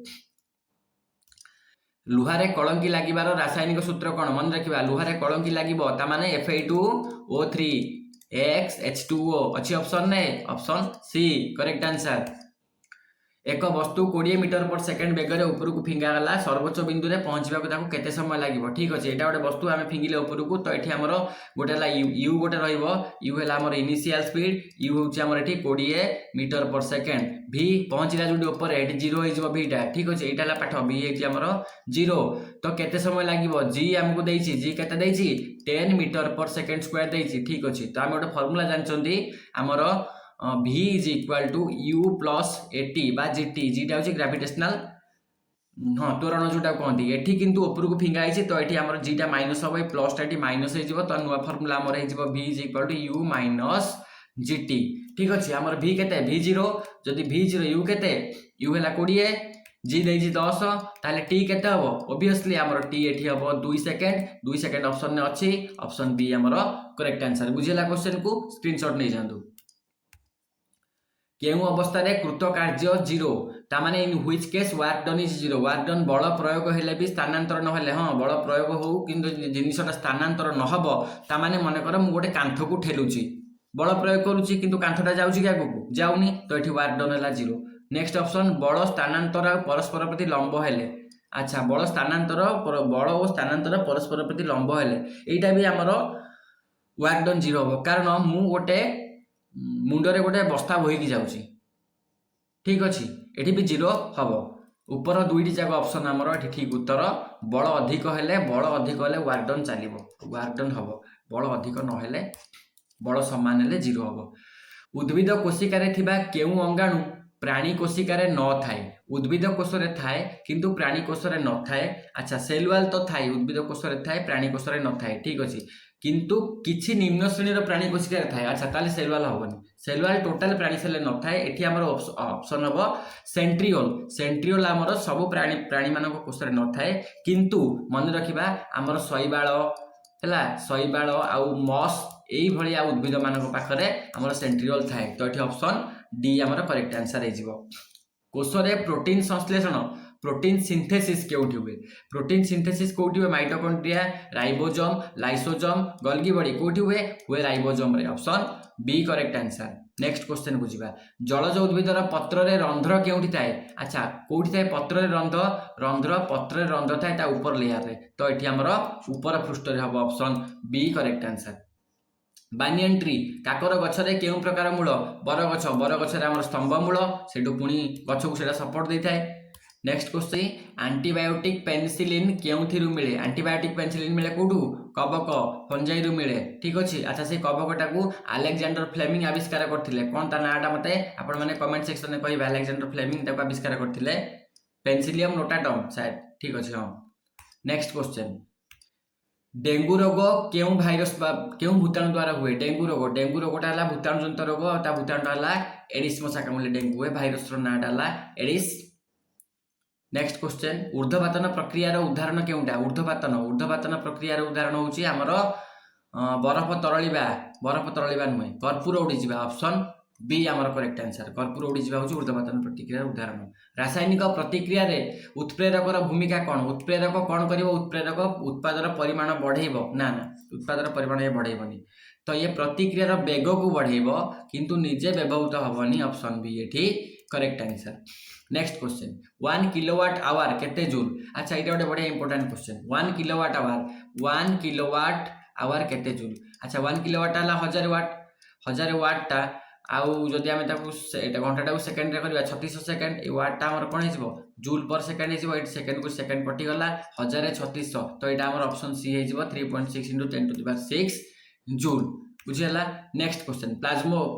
লুহারে কলঙ্কি লাগিবার রাসায়নিক সূত্র কোণ? মনে রাখবা লুহারে কলঙ্কি লাগিব তা মানে Fe2O3 H2O ଅଛି অপশন নে, অপশন সি করেক্ট আনসার। এক বস্তু 20 মিটার পর সেকেন্ড বেগরে উপরকু ফিঙ্গাগলা, সর্বোচ্চ বিন্দুরে পৌঁছবাকু তাকে কেতে সময় লাগিব? ঠিক আছে, এটা গোটে বস্তু আমি ফিঙ্গিলে উপরকু, তো এটি আমার গোটে হল ইউ গোটে রহব। ইউ হল আমার ইনিশিয়াল স্পিড, ইউ হচ্ছে আমার এটি 20 মিটার পর সেকেন্ড। ভি পৌঁছলা যেটি উপরে এটি জিরো হয়ে যাব ভিটা। ঠিক আছে, এইটা হল পাঠ। ভি হচ্ছে আমার জিরো, তো কেতে সময় লাগিব? জি আমাকে দিয়েছি, জি কেতে দিয়েছি? 10 মিটার পর সেকেন্ড স্কোয়ার দিয়েছি। ঠিক আছে, তো আমি গোটে ফর্মুলা জানিছন্তি আমার V is equal to U plus AT বা GT, যেটা হচ্ছে গ্রাভিটেশনাল ত্বরণ যেটা कहती। এটি কিন্তু উপরকু ফিঙ্গা হয়েছে, তো এটি আমার জিটা মাইনস হব, এই প্লসটা এটি মাইনস হয়ে যাব। তো নূয়া ফর্মুলা আমার হয়ে যাব V is equal to U minus GT। ঠিক আছে, আমার V কেতে? V0, যদি V0 U কেতে? U হলা 20, জি দেইছি 10, তাহলে টি কেতে হব? অবভিয়াসলি আমার টি এটি হব 2 সেকেন্ড। 2 সেকেন্ড অপশন আছে, অপশন বি আমার করেক্ট আনসার। বুঝিলা কোশ্চেন কু? স্ক্রিনশট নেই যান্তু। কেউ অবস্থায় কৃতকার্য জিরো, তা মানে in which case work done is zero? Work done বল প্রয়োগ হলে বি স্থানান্তর নহলে, হ্যাঁ বল প্রয়োগ হো কিন্তু জিনিসটা স্থানান্তর নহব, তা মানে মনে কর মু গোটে কান্থকু ঠেলুছি, বল প্রয়োগ করুছি কিন্তু কান্থটা যাଉଛି কি আগুকু? যাউনি, তো এটি ওয়ার্ক ডন হলা জিরো। নেক্সট অপশন, বল স্থানান্তর পরস্পর প্রতি লম্ব হেলে। আচ্ছা, বল স্থানান্তর, বল ও স্থানান্তর পরস্পর প্রতি লম্ব হেলে, এইটা বি আমার ওয়ার্ক ডন জিরো হব, কারণ মু গোটে মুন্ডরে গোটে বস্তা বহিকি যাଉଛି। ঠিক আছে, এটি বি জিরো হব। উপর দুইটি যাক অপশন আমার এটি ঠিক উত্তর। বল অধিক হলে ওয়ার্ক ডন চালিব, ওয়ার্ক ডন হব। বল অধিক নহলে, বল সমান হলে জিরো হব। উদ্ভিদ কোশিকারে থিবা কেউ অঙ্গাণু প্রাণী কোশিকারে ন থায়? উদ্ভিদ কোষরে থায় কিন্তু প্রাণী কোষরে ন থায়। আচ্ছা, সেল ওয়াল তো থায়, উদ্ভিদ কোষরে থায়, প্রাণী কোষরে ন থায়। ঠিক আছে, किंतु किछि निम्न श्रेणी प्राणी कोशिका थाए। अच्छा ताले सेल वाला होबनी, सेल वाला टोटल प्राणी सेल न थाए। एठी हमर ऑप्शन हबो सेंट्रियोल। सेंट्रियोल हमर सब प्राणी मानक कोशिका न थाए, किंतु मन रखिबा हमर शैवाल हैला, शैवाल आउ मस एई भलिया उद्भिद मानक पाखरे हमर सेंट्रियोल थाए। तो एठी ऑप्शन डी हमर करेक्ट आंसर हे जिवो। कोशरे प्रोटीन संश्लेषण, प्रोटीन सिंथेसिस केउठी हुए? प्रोटीन सिंथेसिस कोउठी हुए? Mitochondria, ribosome, lysosome, Golgi body कोउठी हुए? हुए राइबोसोम रे। Option B correct answer. Next question बुझिबा, जलज उद्भिदर पत्र रे रंध्र केउठी थाए? अच्छा कोउठी थाए पत्र रे रंध्र? रंध्र पत्र रे रंध्र थाए ता ऊपर लेयर रे। तो एठी हमर ऊपर पृष्ठ रे हबो। Option B correct answer. Banyan tree, काकर गछरे केउं प्रकार मूल? बरगछ, बरगछ रे हमर स्तंभ मूल, सेटु पुनी गछ को सेटा सपोर्ट देई थाए। नेक्स्ट क्वेश्चन, एंटीबायोटिक पेनिसिलिन केउंथिरु मिले? एंटीबायोटिक पेनिसिलिन मिले कोठू? कबक फंजाई रु मिले। ठीक अछि। अच्छा से कबकटा को अलेक्जेंडर फ्लेमिंग आविष्कार करथिले, कोन ता नाटा मते आपण माने कमेंट सेक्शन में कहिबा। अलेक्जेंडर फ्लेमिंग ताको आविष्कार करथिले पेनिसिलियम नोटाटम शायद। ठीक अछि। हां नेक्स्ट क्वेश्चन, डेंगू रोग केउं भाइरस बा केउं भूताणु द्वारा हुए? डेंगू रोग, डेंगू रोगटा हला भूताणु जनित रोग, ता भूताणुटा हला एडिस मशा कामुले डेंगू हुए। भाइरस रो नाटा हला एडिस। नेक्स्ट क्वेश्चन, ऊर्ध्वपातन प्रक्रियार उदाहरण केउंटा? ऊर्ध्वपातन, ऊर्ध्वपातन प्रक्रियार उदाहरण होउची हमर बरफ तरळिबा, बरफ तरळिबा नुहे कर्पूर उडी जिबा। ऑप्शन बी हमर करेक्ट आंसर। कर्पूर उडी जिबा होउची ऊर्ध्वपातन प्रक्रियार उदाहरण। रासायनिक प्रक्रिया रे उत्प्रेरकर भूमिका कोन? उत्प्रेरक कोन करिवो? उत्प्रेरक उत्पादर परिमाण बढ़ेइबो ना ना, उत्पादर परिमाण ये बढ़ेइबनी। तो ये प्रतिक्रियार वेग को बढ़ेइबो किंतु निजे व्यवहृत हबनी। ऑप्शन बी एठी correct answer. Next question, 1 kilowatt hour केते जूल? अच्छा इटा गोटे बढ़िया important question. 1 kilowatt hour, 1 kilowatt hour केते जूल? अच्छा 1 किलोवाट हला 1000 वाट, 1000 वाट टा आउ जदि आमे ताकू एटा घंटाटा को सेकंड रे करबा 3600 सेकंड, ए वाट टा हमर कोन हिजबो? जूल पर सेकंड हिजबो। एट सेकंड को सेकंड कटि गला 1000 3600, तो एटा हमर ऑप्शन सी हिजबो 3.6 * 10⁶ जूल। बुझियला। नेक्स्ट क्वेश्चन,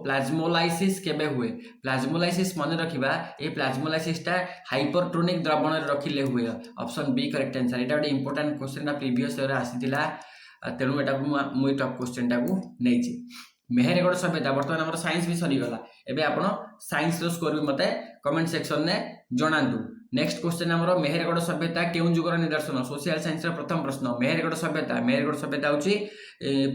प्लाज्मोलाइसिस केबे हुए? प्लाज्मोलाइसिस मन रखिबा, ए प्लाज्मोलाइसिस टा हाइपरटोनिक द्रवण रे रखिले हुए। Option B correct answer. एटा गोटे इंपोर्टेंट क्वेश्चन टा प्रीवियस ईयर आसीतिला, तेणु एटा मु टॉप क्वेश्चन टा को नेछि। मेहेरगढ़ सभ्यता, बर्तमान हमर साइंस भी सरी गला, एबे आपण साइंस रो स्कोर भी मते कमेंट सेक्शन ने जणांतु। नेक्स्ट क्वेश्चन हमर मेहेरगढ़ सभ्यता केउं जुगर निदर्शन? सोशल साइंस रो प्रथम प्रश्न। मेहेरगढ़ सभ्यता होची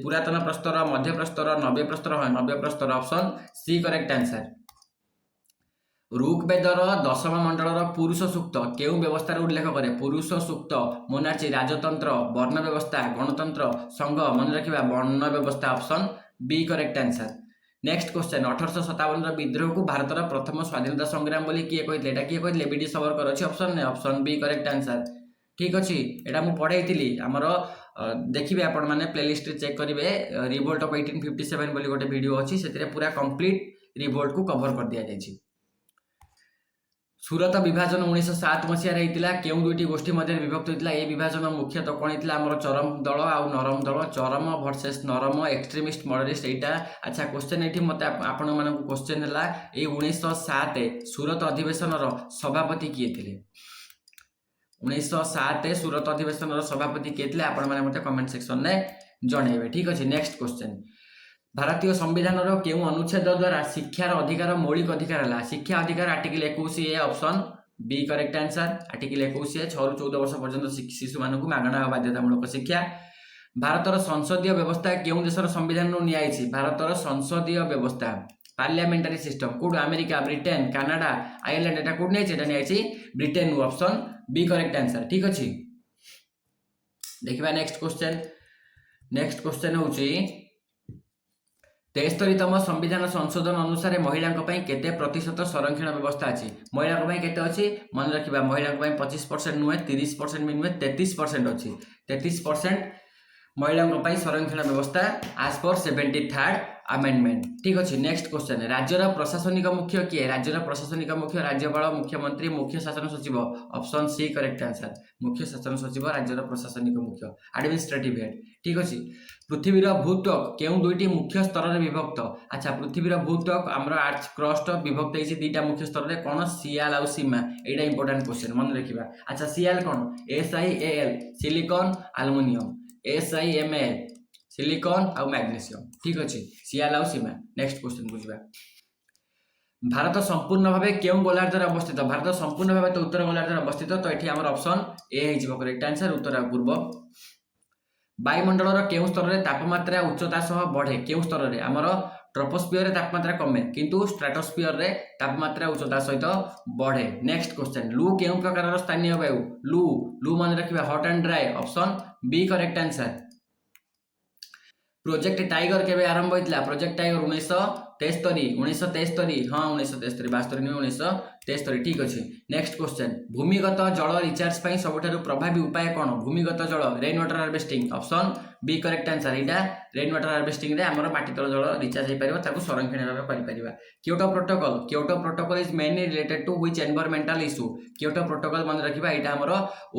पुरातन प्रस्तर, मध्य प्रस्तर, नव्य प्रस्तर। है नव्य प्रस्तर। Option C correct answer. ऋग्वेदर 10म मंडलर पुरुष सूक्त केउं व्यवस्था उल्लेख करे? पुरुष सूक्त मोनार्ची, राजतंत्र, वर्ण व्यवस्था, गणतंत्र, संघ। मन रखिबा वर्ण व्यवस्था। Option B correct answer. Next question, 1857 विद्रोह को भारतर प्रथम स्वाधीनता संग्राम बोली किए कहितले? एटा किए कहितले? बीडी सावरकर अछि ऑप्शन ने। Option B correct answer. ठीक अछि। एटा मु पढैतिली हमर देखिबे आपण माने प्लेलिस्ट रे चेक करिवे, रिवोल्ट ऑफ 1857 बोली गोटे वीडियो अछि, सेतिरे पूरा कंप्लीट रिवोल्ट को कवर कर दिया जायछि। सूरत विभाजन 1907 मसीह रहितिला, केउं दुईटी गोष्ठी मध्य विभक्त होइतिला? ए विभाजन मुख्यतः कोन हितला? हमर चरम दल आउ नरम दल, चरम वर्सेस नरम, एक्सट्रीमिस्ट मॉडरेट एटा। अच्छा क्वेश्चन एठी मते आपण मानकु क्वेश्चन हला, ए 1907 सूरत अधिवेशन रो सभापति किए थिले? 1907 सूरत अधिवेशन रो सभापति किए थिले? आपण माने मते कमेंट सेक्शन ने जणेबे। ठीक अछि। नेक्स्ट क्वेश्चन, भारतीय संविधान रो केउं अनुच्छेद द्वारा शिक्षार अधिकार मौलिक अधिकार हला? शिक्षा अधिकार article 21 A. Option B correct answer. Article 21 A 6 ରୁ 14 वर्ष पर्यंत शिशु मानकु मागणा बाध्यतामूलक शिक्षा। भारतर संसदीय व्यवस्था केउं देशर संविधान नु नियाइछि? भारतर संसदीय व्यवस्था पार्लियामेंटरी सिस्टम कोड? America, Britain, Canada, Ireland. एटा कोड नियाइछि? एटा नियाइछि Britain. Option B correct answer. ठीक अछि। देखिबा नेक्स्ट क्वेश्चन। नेक्स्ट क्वेश्चन होउछि 73तम संविधान संशोधन अनुसार महिला केते प्रतिशत संरक्षण व्यवस्था अछि? महिला केते अछि? मन रखिबा महिला 25% नुहे, 30% भी नुहे, 33% अछि। 33% महिला संरक्षण व्यवस्था आज पर 73rd अमेंडमेंट। ठीक अछि। नेक्स्ट क्वेश्चन, राज्यर प्रशासनिक मुख्य किए? राज्यर प्रशासनिक मुख्य राज्यपाल, मुख्यमंत्री, मुख्य शासन सचिव। Option C correct answer. मुख्य शासन सचिव राज्यर प्रशासनिक मुख्य, एडमिनिस्ट्रेटिव हेड। ठीक अछि। पृथ्वीर भूत्वक केउं दुईटी मुख्य स्तर रे विभक्त? अच्छा पृथ्वीर भूत्वक हमर आर्च क्रस्ट विभक्त होइछि दुईटा मुख्य स्तर रे, कोन? सियाल आ सीमा। एटा इंपोर्टेंट क्वेश्चन, मन रखिबा। अच्छा सियाल कोन? SiAl silicon aluminium, SiMa silicon आउ मैग्नेशियम ठीक अच्छे सियाल आउ सीमा नेक्स्ट क्वेश्चन को ଯିବା भारत संपूर्ण भाव क्यों गोलार्ध अवस्थित भारत संपूर्ण भाव तो उत्तर गोलार्ध अवस्थित तो ये आम ऑप्शन ए हो करेक्ट आंसर उत्तर पूर्व वायुमंडल क्यों स्तर में तापमात्रा उच्चता सह बढ़े क्यों स्तर में आमर ट्रोपोस्फियर तापमात्रा कमे किंतु स्ट्राटोस्फियर रे तापमात्रा उच्चता सहित बढ़े नेक्स्ट क्वेश्चन लू क्यों प्रकार स्थानीय वायु लू लू मन रखिबा hot and dry option B correct answer project tiger केबे आरंभ होइतला प्रोजेक्ट टाइगर 1973 हाँ 1973 72 नहीं 1973 ठीक अच्छे नेक्स्ट क्वेश्चन भूमिगत जल रिचार्ज ପାଇଁ ସବୁଠାରୁ प्रभावी उपाय कौन भूमिगत जल rain water harvesting option B correct answer एटा रेन वाटर हार्वेस्टिंग रे हमर माटी तल जल रिचार्ज होई परिबा ताकू संरक्षण भाबे करि परिबा Kyoto protocol is mainly related to which environmental issue Kyoto protocol मन रखिबा एटा हमर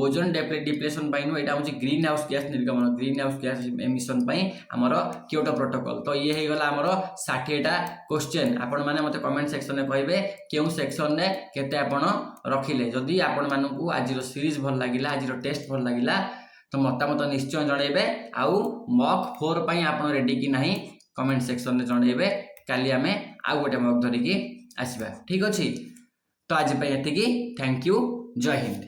ओजोन डिप्लेशन पई नो एटा होची ग्रीन हाउस गैस निर्गमन ग्रीन हाउस गैस एमिशन पई हमर क्योटो प्रोटोकॉल तो ये हे गला हमर 60 टा क्वेश्चन आपण माने मते कमेंट सेक्शन में कहबे केउ सेक्शन रे केते आपण रखिले जदी आपण मानकू आजिरो सीरीज भल लागिला आजिरो टेस्ट भल लागिला तो मतामत निश्चय जनइबे आउ मॉक 4 पई आपण रेडी कि नाही कमेंट सेक्शन में जनइबे काली आमे आउ गोटे मॉक धरिकी आसीबा ठीक अछि तो आज पई एतिकी थैंक यू जय हिंद।